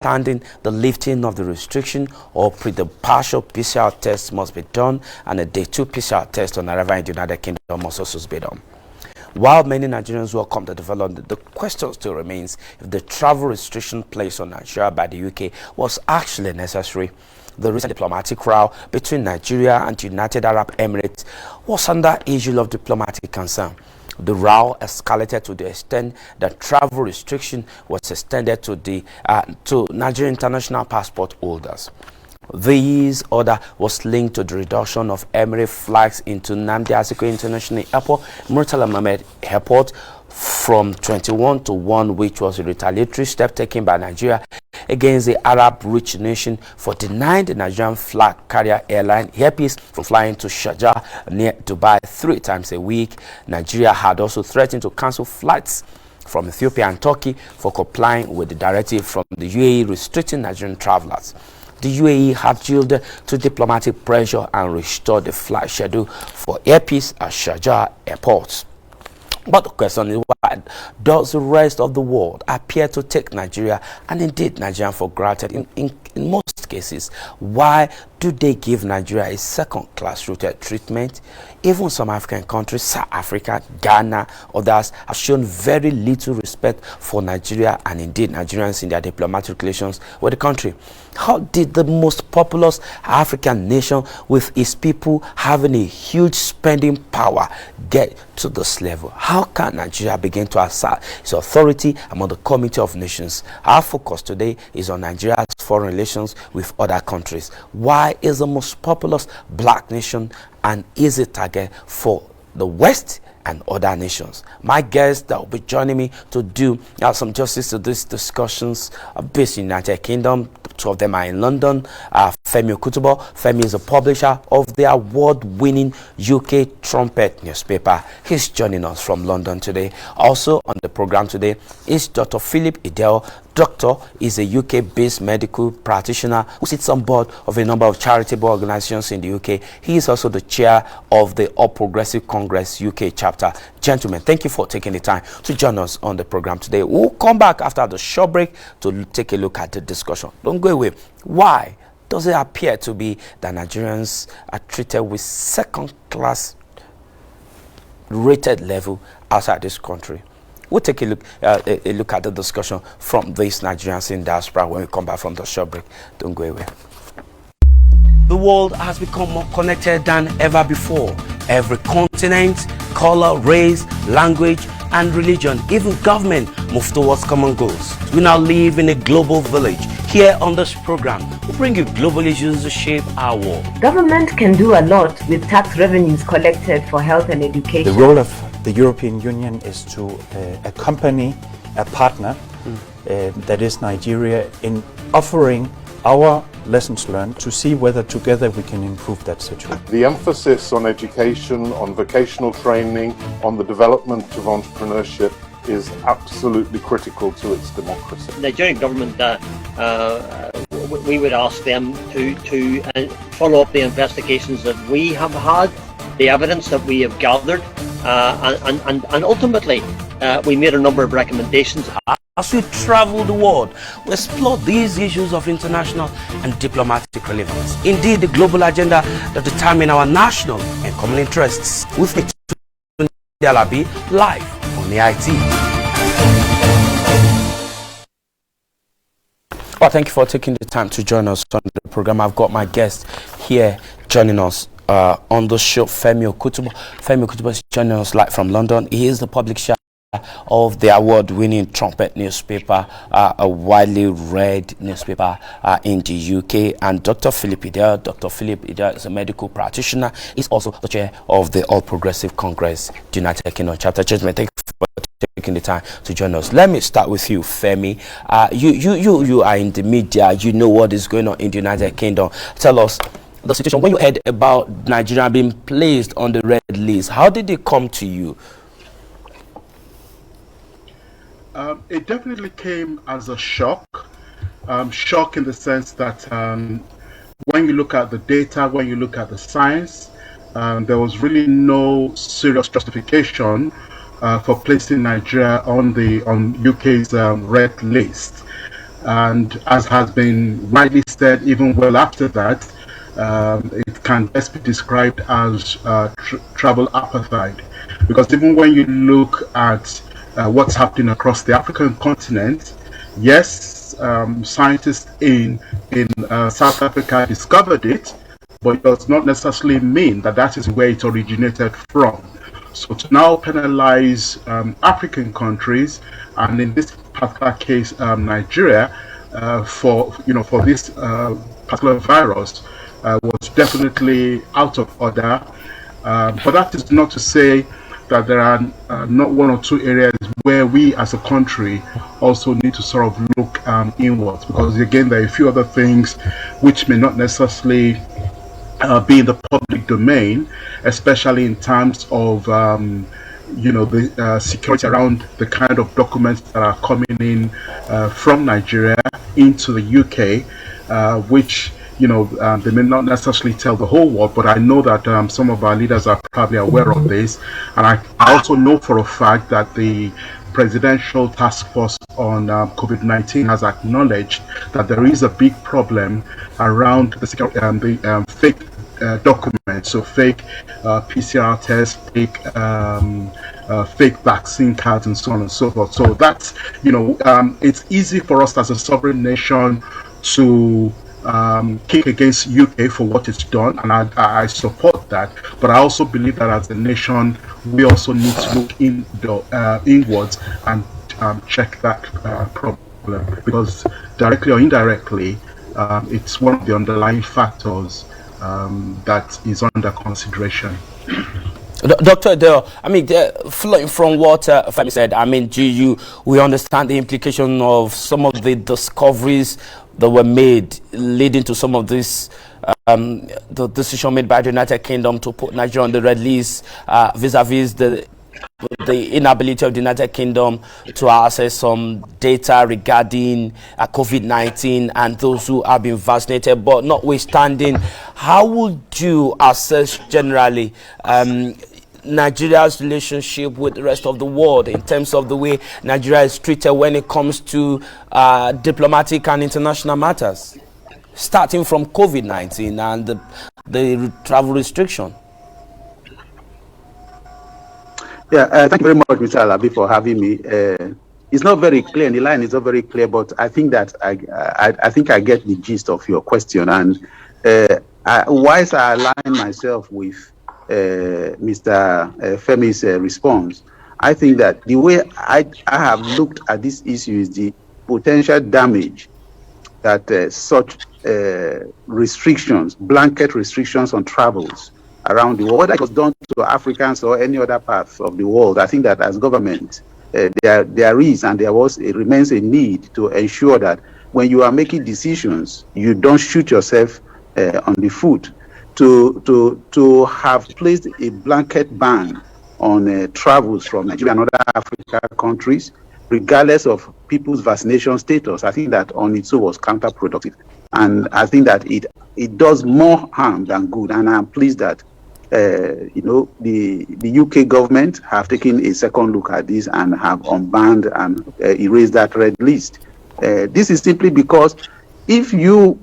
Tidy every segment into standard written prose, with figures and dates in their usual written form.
notwithstanding the lifting of the restriction, or the partial PCR test must be done, and a day 2 PCR test on arrival in the United Kingdom must also be done. While many Nigerians welcome the development, the question still remains if the travel restriction placed on Nigeria by the UK was actually necessary. The recent diplomatic row between Nigeria and the United Arab Emirates was under issue of diplomatic concern. The row escalated to the extent that travel restriction was extended to Nigerian international passport holders. This order was linked to the reduction of Emirate flights into Nnamdi Azikiwe International Airport, Murtala Mohammed Airport, from 21 to 1, which was a retaliatory step taken by Nigeria against the Arab-rich nation for denying the Nigerian flag carrier airline Air Peace from flying to Sharjah near Dubai 3 times a week. Nigeria had also threatened to cancel flights from Ethiopia and Turkey for complying with the directive from the UAE restricting Nigerian travelers. The UAE had yielded to diplomatic pressure and restored the flight schedule for Air Peace at Sharjah airports. But the question is, why does the rest of the world appear to take Nigeria, and indeed Nigeria, for granted in most cases? Why do they give Nigeria a second-class rooted treatment? Even some African countries, South Africa, Ghana, others, have shown very little respect for Nigeria and indeed Nigerians in their diplomatic relations with the country. How did the most populous African nation, with its people having a huge spending power, get to this level? How can Nigeria begin to assert its authority among the Comity of Nations? Our focus today is on Nigeria's foreign relations with other countries. Why is the most populous black nation an easy target for the West and other nations? My guests that will be joining me to do some justice to these discussions are based in the United Kingdom. 2 of them are in London. Femi Okutubo. Femi is a publisher of the award-winning UK Trumpet newspaper. He's joining us from London today. Also on the program today is Dr. Philip Idel. Doctor is a UK-based medical practitioner who sits on board of a number of charitable organizations in the UK. He is also the chair of the All Progressive Congress UK chapter. Gentlemen, thank you for taking the time to join us on the program today. We'll come back after the short break to take a look at the discussion. Don't go away. Why does it appear to be that Nigerians are treated with second-class rated level outside this country? We'll take a look at the discussion from these Nigerians in diaspora when we come back from the short break. Don't go away. The world has become more connected than ever before. Every continent, color, race, language, and religion, even government, move towards common goals. We now live in a global village. Here on this program, we bring you global issues to shape our world. Government can do a lot with tax revenues collected for health and education. The role of the European Union is to accompany a partner, that is Nigeria, in offering our lessons learned to see whether together we can improve that situation. The emphasis on education, on vocational training, on the development of entrepreneurship is absolutely critical to its democracy. The Nigerian government, we would ask them to follow up the investigations that we have had, the evidence that we have gathered, and ultimately we made a number of recommendations. As we travel the world, we explore these issues of international and diplomatic relevance. Indeed, the global agenda that determine our national and common interests. With me, Alabi, live on the IT. Well, thank you for taking the time to join us on the program. I've got my guest here joining us on the show, Femi Okutubo. Femi Okutubo is joining us live from London. He is the publisher of the award-winning Trumpet newspaper, a widely read newspaper in the UK, and Dr. Philip Idel. Dr. Philip Idel is a medical practitioner. He's also the chair of the All Progressive Congress United Kingdom chapter. Gentlemen, thank you for taking the time to join us. Let me start with you, Femi. You are in the media. You know what is going on in the United Kingdom. Tell us the situation when you heard about Nigeria being placed on the red list. How did it come to you? It definitely came as a shock. Shock in the sense that when you look at the data, when you look at the science, there was really no serious justification for placing Nigeria on UK's red list. And as has been rightly said, even well after that, it can best be described as travel apartheid. Because even when you look at what's happening across the African continent, yes, scientists in South Africa discovered it, but it does not necessarily mean that that is where it originated from. So to now penalize African countries, and in this particular case, Nigeria, for this particular virus, was definitely out of order. But that is not to say that there are not one or two areas where we as a country also need to sort of look inwards, because again there are a few other things which may not necessarily be in the public domain, especially in terms of the security around the kind of documents that are coming in from Nigeria into the UK, which they may not necessarily tell the whole world, but I know that some of our leaders are probably aware of this, and I also know for a fact that the Presidential Task Force on COVID-19 has acknowledged that there is a big problem around the fake documents, so fake PCR tests, fake vaccine cards, and so on and so forth. So that's it's easy for us as a sovereign nation to kick against UK for what it's done, and I support that. But I also believe that as a nation, we also need to look inwards and check that problem, because directly or indirectly, it's one of the underlying factors that is under consideration. Dr. Adele, flowing from what Femi said, we understand the implication of some of the discoveries that were made leading to some of this, the decision made by the United Kingdom to put Nigeria on the red list, vis-a-vis the inability of the United Kingdom to access some data regarding COVID-19 and those who have been vaccinated. But notwithstanding, how would you assess generally Nigeria's relationship with the rest of the world in terms of the way Nigeria is treated when it comes to diplomatic and international matters, starting from COVID-19 and the travel restriction? Yeah, thank you very much, Mr. Alabi, for having me. It's not very clear, and the line is not very clear, but I think that I think I get the gist of your question. And whilst I align myself with Mr. Femi's response, I think that the way I have looked at this issue is the potential damage that such restrictions, blanket restrictions on travels around the world, whether it was done to Africans or any other parts of the world. I think that as government, there is and it remains a need to ensure that when you are making decisions, you don't shoot yourself on the foot. To have placed a blanket ban on travels from Nigeria and other African countries, regardless of people's vaccination status, I think that on its own was counterproductive. And I think that it does more harm than good. And I'm pleased that the UK government have taken a second look at this and have unbanned and erased that red list. This is simply because if you,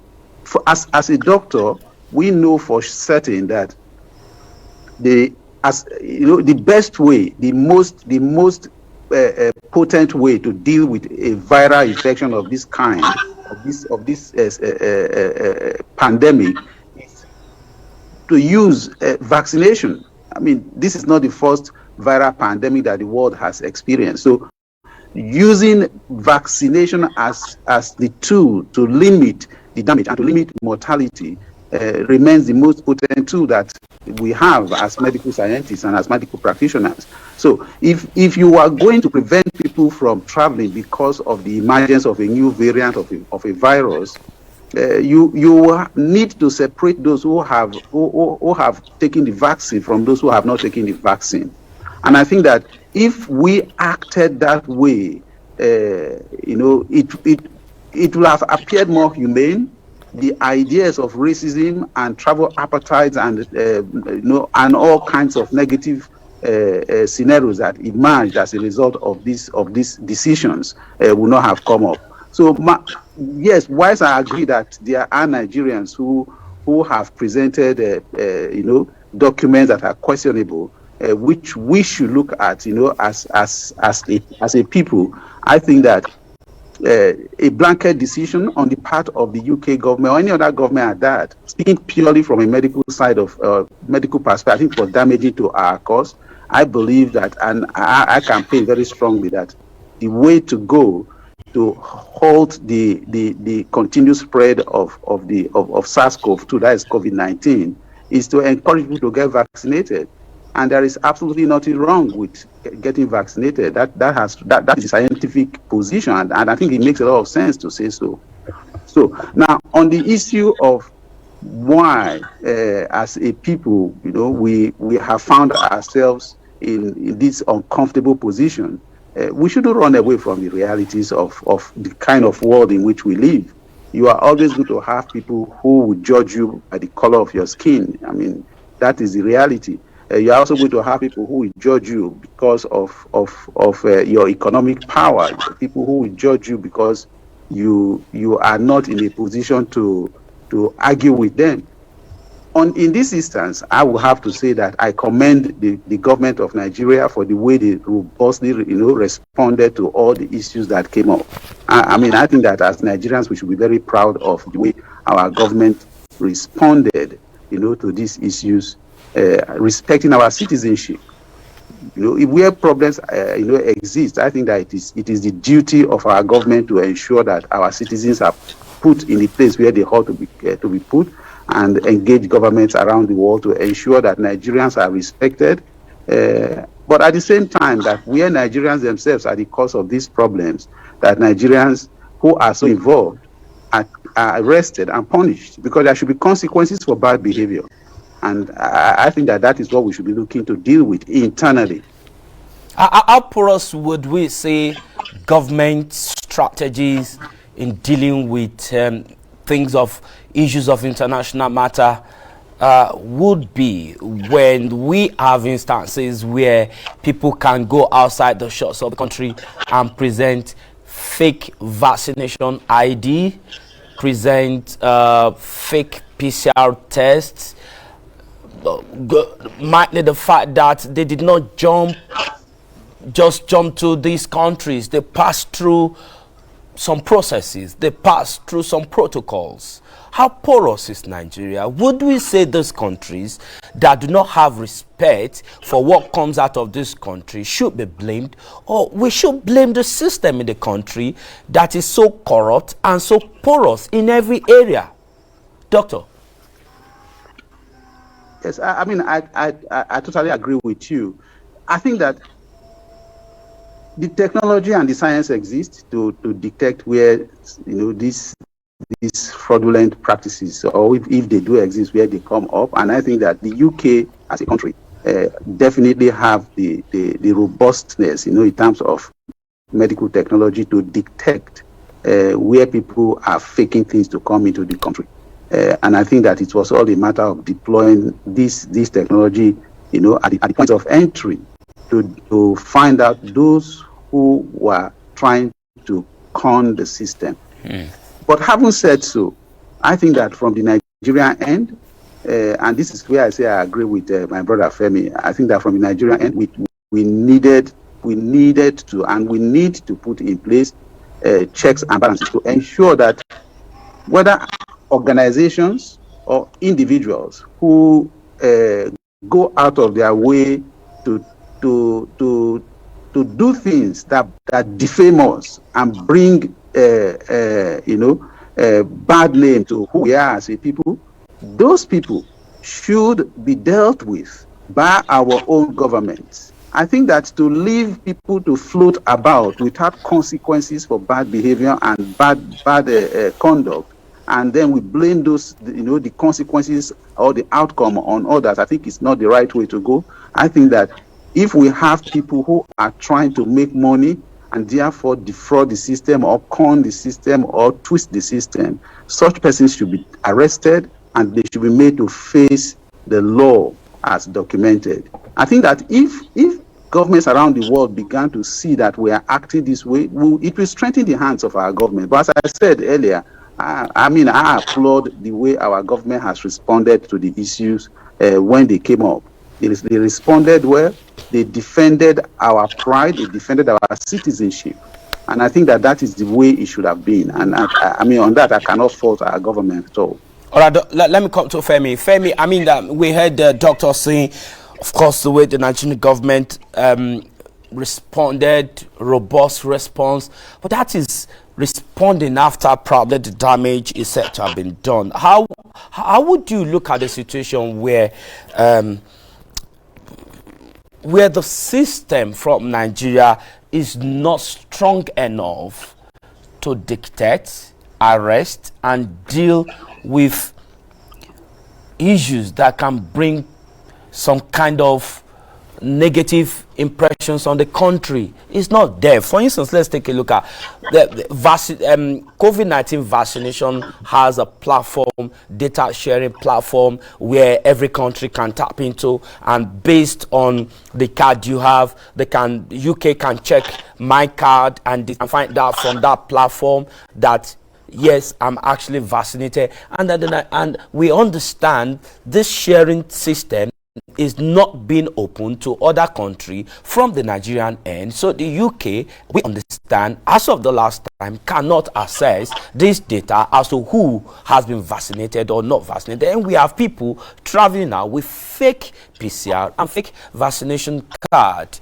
as a doctor, we know for certain that the best way, the most potent way to deal with a viral infection of this kind, of this pandemic, is to use vaccination. I mean, this is not the first viral pandemic that the world has experienced. So, using vaccination as the tool to limit the damage and to limit mortality remains the most potent tool that we have as medical scientists and as medical practitioners. So if you are going to prevent people from traveling because of the emergence of a new variant of a virus, you need to separate those who have taken the vaccine from those who have not taken the vaccine. And I think that if we acted that way, it will have appeared more humane. The ideas of racism and travel appetites and and all kinds of negative scenarios that emerged as a result of these decisions will not have come up. So yes, whilst I agree that there are Nigerians who have presented, documents that are questionable, which we should look at, as a people. I think that a blanket decision on the part of the UK government or any other government at that, speaking purely from a medical side of medical perspective, I think was damaging to our cause. I believe that, and I campaign very strongly that the way to go to halt the continued spread of SARS-CoV-2, that is COVID-19, is to encourage people to get vaccinated. And there is absolutely nothing wrong with getting vaccinated. That is a scientific position, and I think it makes a lot of sense to say so. So now, on the issue of why, as a people, we have found ourselves in this uncomfortable position, we shouldn't run away from the realities of the kind of world in which we live. You are always going to have people who will judge you by the color of your skin. I mean, that is the reality. You're also going to have people who will judge you because of your economic power. People who will judge you because you are not in a position to argue with them. In this instance, I will have to say that I commend the government of Nigeria for the way they robustly, responded to all the issues that came up. I mean, I think that as Nigerians, we should be very proud of the way our government responded, to these issues, respecting our citizenship. If where problems, exist, I think that it is the duty of our government to ensure that our citizens are put in the place where they ought to be put, and engage governments around the world to ensure that Nigerians are respected. But at the same time, that where Nigerians themselves are the cause of these problems, that Nigerians who are so involved are arrested and punished, because there should be consequences for bad behavior. And I think that is what we should be looking to deal with internally. How porous would we say government strategies in dealing with things of issues of international matter would be when we have instances where people can go outside the shores of the country and present fake vaccination ID, present fake PCR tests, minding the fact that they did not just jump to these countries. They passed through some processes, they passed through some protocols. How porous is Nigeria? Would we say those countries that do not have respect for what comes out of this country should be blamed, or we should blame the system in the country that is so corrupt and so porous in every area? Doctor? Yes, I mean, I totally agree with you. I think that the technology and the science exist to detect where these fraudulent practices, or if they do exist, where they come up. And I think that the UK as a country definitely have the robustness, in terms of medical technology to detect where people are faking things to come into the country. And I think that it was all a matter of deploying this technology, at the point of entry to find out those who were trying to con the system. But having said so, I think that from the Nigerian end, and this is where I say I agree with my brother Femi, I think that from the Nigerian end, we needed to, and we need to put in place checks and balances to ensure that whether organizations or individuals who go out of their way to do things that defame us and bring bad name to who we are as a people, those people should be dealt with by our own governments. I think that to leave people to float about without consequences for bad behavior and bad conduct, and then we blame those, the consequences or the outcome on others, I think it's not the right way to go. I think that if we have people who are trying to make money and therefore defraud the system or con the system or twist the system, such persons should be arrested and they should be made to face the law as documented. I think that if governments around the world began to see that we are acting this way, it will strengthen the hands of our government. But as I said earlier, I applaud the way our government has responded to the issues when they came up. They responded well. They defended our pride. They defended our citizenship. And I think that is the way it should have been. And on that, I cannot fault our government at all. All right, let me come to Femi. Femi, we heard the doctor saying, of course, the way the Nigerian government responded, robust response, but that is responding after probably the damage is said to have been done. How would you look at the situation where the system from Nigeria is not strong enough to dictate, arrest, and deal with issues that can bring some kind of negative impressions on the country? It's not there. For instance, let's take a look at the COVID-19 vaccination has a platform, data sharing platform, where every country can tap into, and based on the card you have, UK can check my card and find out from that platform that yes, I'm actually vaccinated, and we understand this sharing system is not being open to other countries from the Nigerian end. So the UK, we understand, as of the last time, cannot access this data as to who has been vaccinated or not vaccinated. And we have people traveling now with fake PCR and fake vaccination card.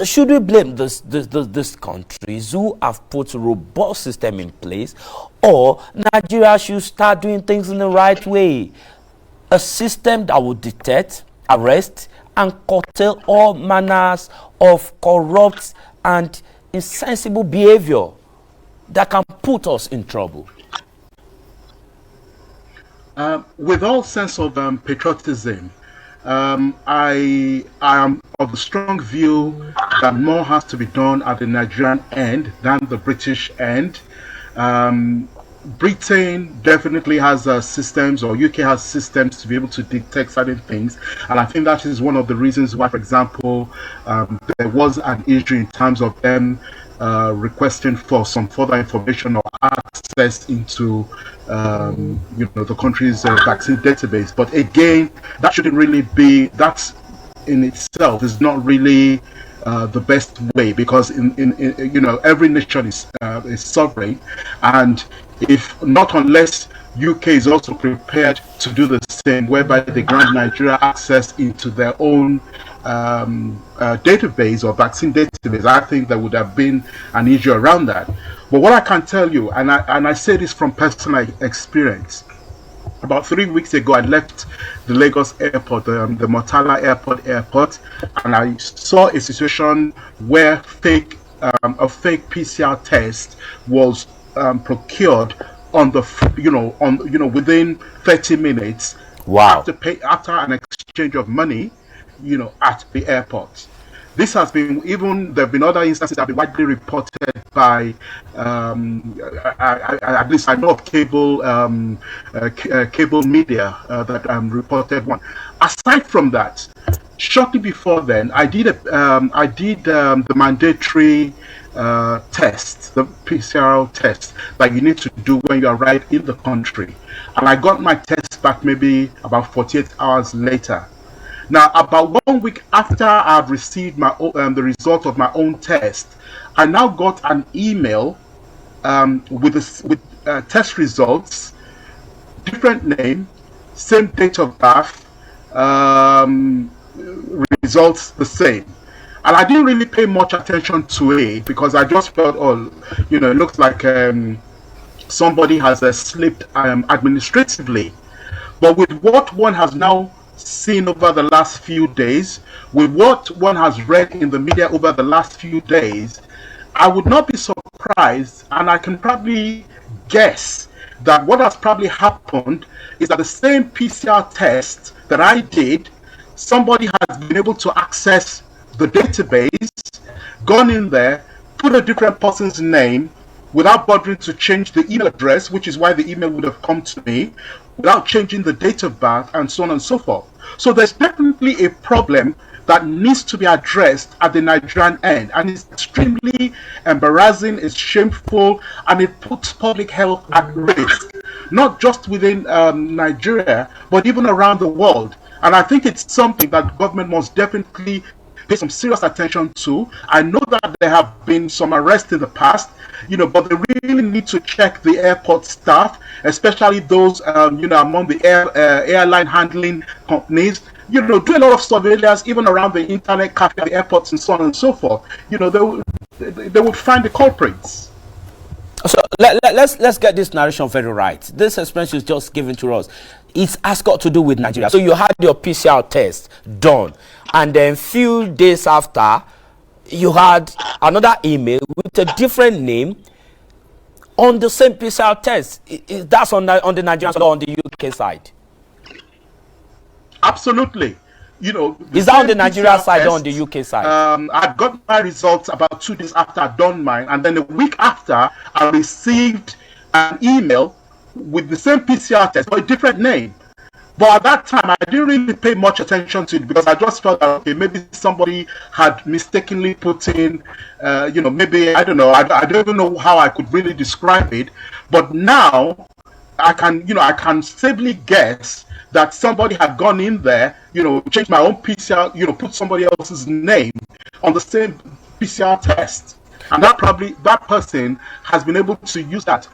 Should we blame these countries who have put a robust system in place, or Nigeria should start doing things in the right way? A system that would detect, arrest, and curtail all manners of corrupt and insensible behavior that can put us in trouble. With all sense of patriotism, I am of the strong view that more has to be done at the Nigerian end than the British end. Britain definitely has systems, or UK has systems to be able to detect certain things, and I think that is one of the reasons why, for example, there was an issue in terms of them requesting for some further information or access into the country's vaccine database. But again, that shouldn't really be, that in itself is not really the best way, because in every nation is sovereign, and if not, unless UK is also prepared to do the same, whereby they grant Nigeria access into their own database or vaccine database, I think there would have been an issue around that. But what I can tell you, and I say this from personal experience, about 3 weeks ago, I left the Lagos airport, the Murtala airport, and I saw a situation where a fake PCR test was procured on the within 30 minutes. Wow! After an exchange of money, at the airport. This has been, even there have been other instances that have been widely reported by, at least I know of cable media that reported one. Aside from that, shortly before then, I did the mandatory test, the PCR test that you need to do when you arrive in the country, and I got my test back maybe about 48 hours later. Now, about 1 week after I've received my the result of my own test, I now got an email with test results, different name, same date of birth, results the same. And I didn't really pay much attention to it, because I just felt, it looks like somebody has slipped administratively. But with what one has now seen over the last few days, with what one has read in the media over the last few days, I would not be surprised, and I can probably guess that what has probably happened is that the same PCR test that I did, somebody has been able to access the database, gone in there, put a different person's name without bothering to change the email address, which is why the email would have come to me, without changing the date of birth, and so on and so forth. So there's definitely a problem that needs to be addressed at the Nigerian end, and it's extremely embarrassing, it's shameful, and it puts public health at risk, not just within Nigeria, but even around the world. And I think it's something that government must definitely pay some serious attention to. I know that there have been some arrests in the past, but they really need to check the airport staff, especially those, among the airline handling companies. Do a lot of surveillance even around the internet cafe, the airports, and so on and so forth. They would find the culprits. So let's get this narration very right. This experience is just given to us. It has got to do with Nigeria. So you had your PCR test done, and then few days after, you had another email with a different name on the same PCR test. That's on the Nigerian side or on the UK side? Absolutely. Is that on the Nigeria side or on the UK side? I got my results about 2 days after I'd done mine, and then a week after, I received an email with the same PCR test, but a different name. But at that time, I didn't really pay much attention to it because I just felt that, okay, maybe somebody had mistakenly put in, maybe, I don't know, I don't even know how I could really describe it. But now, I can safely guess that somebody had gone in there, changed my own PCR, put somebody else's name on the same PCR test. And that person has been able to use that,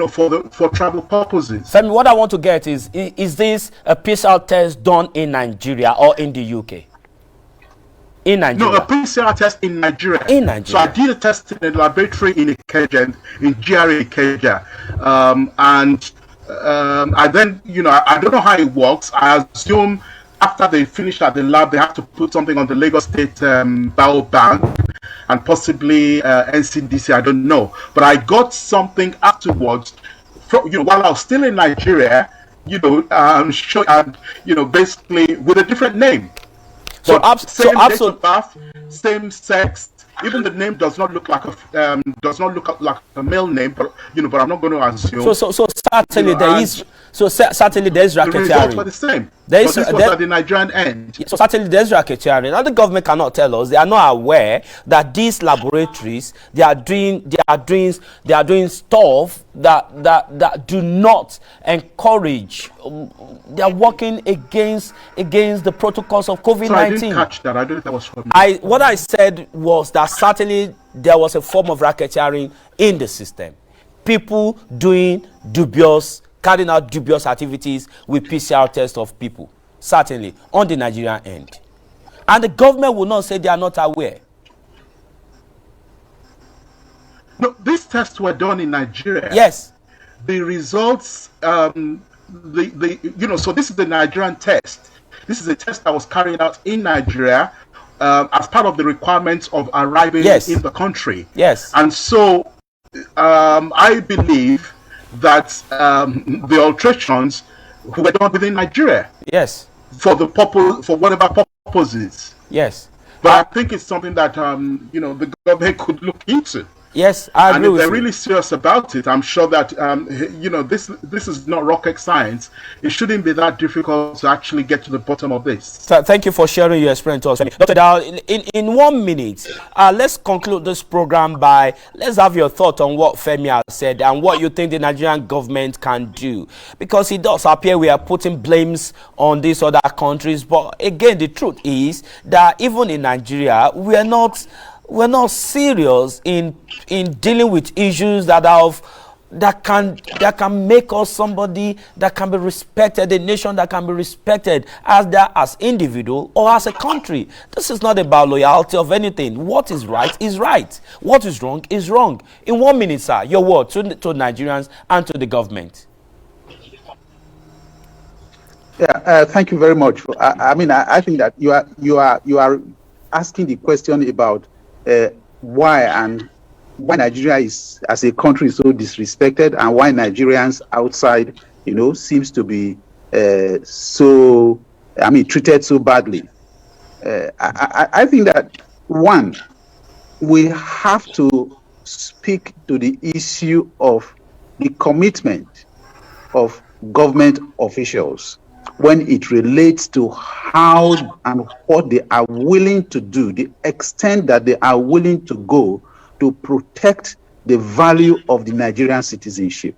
for travel purposes. Femi, what I want to get is this a PCR test done in Nigeria or in the UK? In Nigeria. No, a PCR test in Nigeria. In Nigeria. So I did a test in a laboratory in Ikeja, in GRA Ikeja. I then, I don't know how it works. I assume after they finish at the lab, they have to put something on the Lagos State Biobank and possibly NCDC, I don't know. But I got something afterwards, while I was still in Nigeria, basically with a different name. Same date of birth, same sex. Even the name does not look like a male name, but I'm not going to assume. So certainly there is. So certainly there is racketeering. The results were the same. This was at the Nigerian end. So certainly there is racketeering. Now the government cannot tell us. They are not aware that these laboratories they are doing stuff that do not encourage. They are working against the protocols of COVID-19. So I didn't catch that. I don't think that was from me. What I said was that certainly there was a form of racketeering in the system. People carrying out dubious activities with PCR tests of people, certainly on the Nigerian end. And the government will not say they are not aware. No, these tests were done in Nigeria. Yes. The results, so this is the Nigerian test. This is a test that was carried out in Nigeria as part of the requirements of arriving in the country. Yes. And so I believe that the alterations were done within Nigeria. Yes. For whatever purposes. Yes. But I think it's something that the government could look into. Yes, I agree and if with they're you. really serious about it, I'm sure that this is not rocket science. It shouldn't be that difficult to actually get to the bottom of this. So thank you for sharing your experience to us, Dr. Dow. In 1 minute, let's conclude this program by let's have your thought on what Femi has said and what you think the Nigerian government can do, because it does appear we are putting blames on these other countries, but again, the truth is that even in Nigeria, we're not serious in dealing with issues that can make us somebody that can be respected, a nation that can be respected as individual or as a country. This is not about loyalty of anything. What is right is right. What is wrong is wrong. In 1 minute, sir, your word to Nigerians and to the government. Yeah, thank you very much. I think that you are asking the question about why Nigeria is as a country so disrespected, and why Nigerians outside seems to be treated so badly. I think that one, we have to speak to the issue of the commitment of government officials. when it relates to how and what they are willing to do, the extent that they are willing to go to protect the value of the Nigerian citizenship.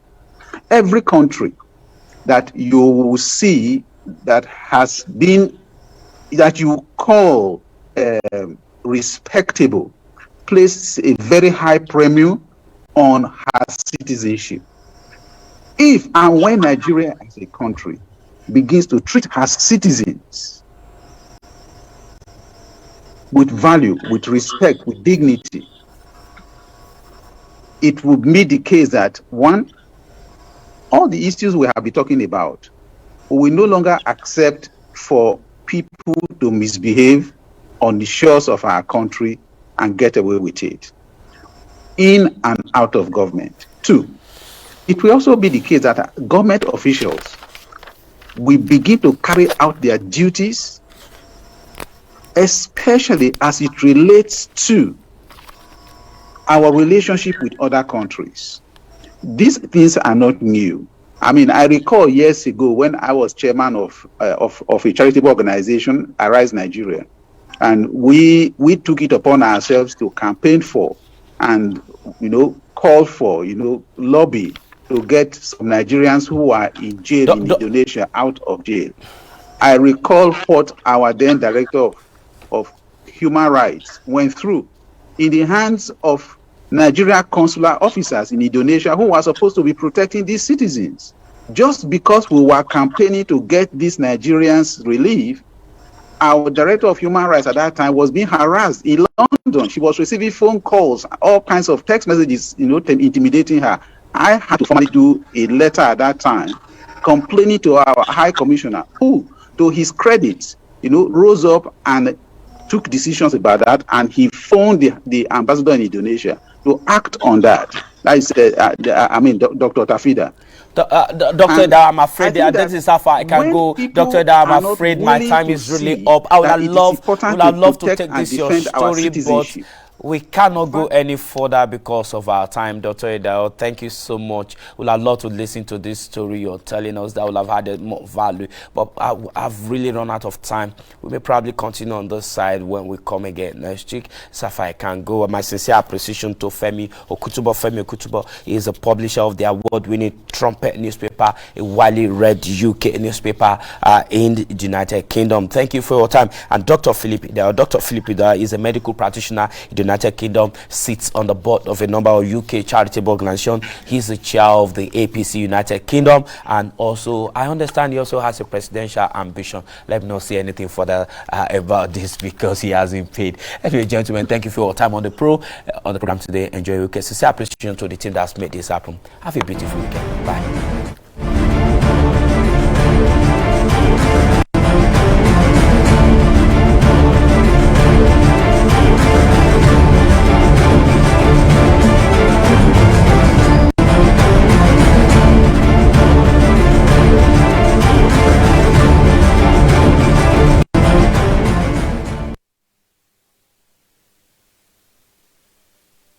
Every country that you will see that has been, that you call respectable, places a very high premium on her citizenship. If and when Nigeria as a country begins to treat her citizens with value, with respect, with dignity, it would be the case that, one, all the issues we have been talking about, we no longer accept for people to misbehave on the shores of our country and get away with it, in and out of government. Two, it will also be the case that government officials will begin to carry out their duties, especially as it relates to our relationship with other countries. These things are not new. I mean, I recall years ago when I was chairman of a charitable organization, Arise Nigeria, and we took it upon ourselves to campaign for and, call for, lobby to get some Nigerians who are in jail in Indonesia out of jail. I recall what our then director of human rights went through in the hands of Nigeria consular officers in Indonesia who were supposed to be protecting these citizens. Just because we were campaigning to get these Nigerians relief, our director of human rights at that time was being harassed in London. She was receiving phone calls, all kinds of text messages, intimidating her. I had to formally do a letter at that time complaining to our high commissioner, who, to his credit, rose up and took decisions about that, and he phoned the ambassador in Indonesia to act on that. That is, Dr. Tafida. Dr. Da, I'm afraid this is how far I can go. Dr. Da, I'm afraid my time is really up. I would have loved to take this your story, but we cannot go any further because of our time. Dr. Edao, thank you so much. We'll have loved to listen to this story you're telling us that will have added more value. But I've really run out of time. We may probably continue on this side when we come again next week. So far I can go. My sincere appreciation to Femi Okutubo. Femi Okutubo is a publisher of the award-winning Trumpet newspaper, a widely read UK newspaper in the United Kingdom. Thank you for your time. And Dr. Philip Idao is a medical practitioner in the United Kingdom, sits on the board of a number of UK charitable organizations. He's the chair of the APC United Kingdom, and also I understand he also has a presidential ambition. Let me not say anything further about this because he hasn't paid. Anyway, gentlemen, thank you for your time on the program today. Enjoy your weekend. Sincere appreciation to the team that's made this happen. Have a beautiful weekend. Bye.